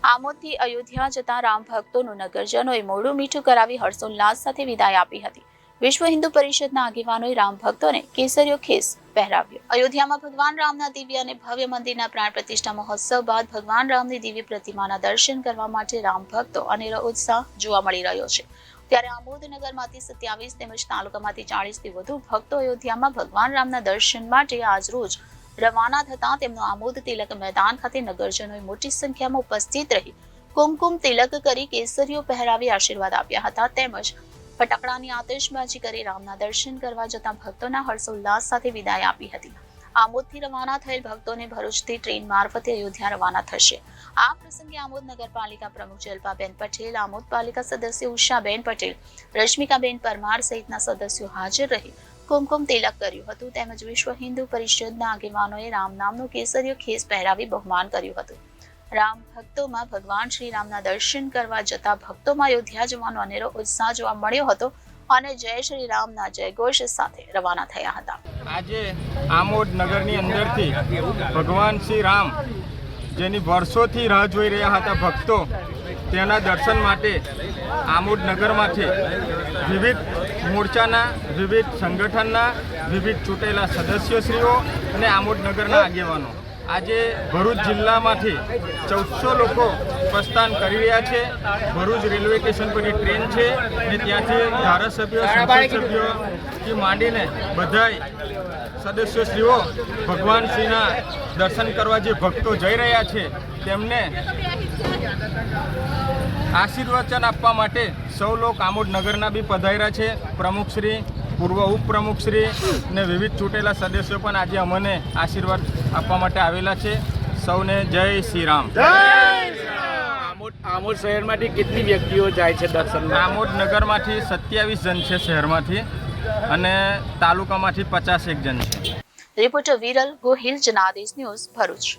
આમોદથી અયોધ્યા જતા રામ ભક્તોનું નગરજનોએ મોઢું મીઠું કરાવી હર્ષોલ્લાસ સાથે વિદાય આપી હતી। વિશ્વ હિન્દુ પરિષદના આગેવાનોએ રામ ભક્તોને કેસરીયો ખેસ પહેરાવ્યો। અયોધ્યામાં ભગવાન રામના દિવ્ય અને ભવ્ય મંદિરના પ્રાણ પ્રતિષ્ઠા મહોત્સવ બાદ ભગવાન રામની દિવ્ય પ્રતિમાના દર્શન કરવા માટે રામ ભક્તો અનેરો ઉત્સાહ જોવા મળી રહ્યો છે। ત્યારે આમોદ નગરમાંથી 27 તેમજ તાલુકામાંથી 40 થી વધુ ભક્તો અયોધ્યામાં ભગવાન રામના દર્શન માટે આજ રોજ રવાના થતા તેમનો આમોદ તિલક મેદાન ખાતે નગરજનોએ મોટી સંખ્યામાં ઉપસ્થિત રહી કુમકુમ તિલક કરી કેસરીઓ પહેરાવી આશીર્વાદ આપ્યા હતા। તેમજ ફટાકડાની આતશબાજી કરી રામના દર્શન કરવા જતા ભક્તોના હર્ષોલ્લાસ સાથે વિદાય આપી હતી। આમોદથી રવાના થયેલ ભક્તોને ભરૂચથી ટ્રેન મારફતે અયોધ્યા રવાના થશે। આ પ્રસંગે આમોદ નગરપાલિકા પ્રમુખ જલ્પાબેન પટેલ, આમોદ પાલિકા સદસ્ય ઉષાબેન પટેલ, રશ્મિકાબેન પરમાર સહિતના સદસ્યો હાજર રહી કુમકુમ તિલક કર્યું હતું। તેમજ વિશ્વ હિન્દુ પરિષદના આગેવાનોએ રામ નામનો કેસરીયો ખેસ પહેરાવી બહુમાન કર્યું હતું। રામ ભક્તોમાં ભગવાન શ્રી રામના દર્શન કરવા જતા ભક્તોમાં અયોધ્યા જવાનો અનેરો ઉત્સાહ જોવા મળ્યો હતો અને જય શ્રી રામના જયઘોષ સાથે રવાના થયા હતા। આજે આમોદ નગરની અંદરથી ભગવાન શ્રી રામ જેની વર્ષોથી રાહ જોઈ રહ્યા હતા ભક્તો તેના દર્શન માટે આમોદ નગરમાંથી વિવિધ મોરચાના, વિવિધ સંગઠનના, વિવિધ ચૂંટેલા સદસ્યશ્રીઓ અને આમોદ નગરના આગેવાનો આજે ભરૂચ જિલ્લામાંથી 1400 લોકો પ્રસ્થાન કરી રહ્યા છે। ભરૂચ રેલવે સ્ટેશન પરની ટ્રેન છે અને ત્યાંથી ધારાસભ્યો, સંસદ સભ્યોથી માંડીને બધાય સદસ્યશ્રીઓ ભગવાન શ્રીના દર્શન કરવા જે ભક્તો જઈ રહ્યા છે તેમને આશીર્વચન આપવા માટે સૌ લોકો આમોદ નગરના બી પધાર્યા છે। પ્રમુખશ્રી, પૂર્વ ઉપપ્રમુખશ્રી ને વિવિધ ચૂંટેલા સદસ્યો પણ આજે અમને આશીર્વાદ આપવા માટે આવેલા છે। સૌને જય શ્રી રામ। આમોદ શહેરમાંથી કેટલી વ્યક્તિઓ જાય છે દર્શન? આમોદ નગરમાંથી 27 જણ છે શહેરમાંથી અને તાલુકામાંથી 51 જણ છે। Reporter Viral Gohil, Janadesh news, Bharuch.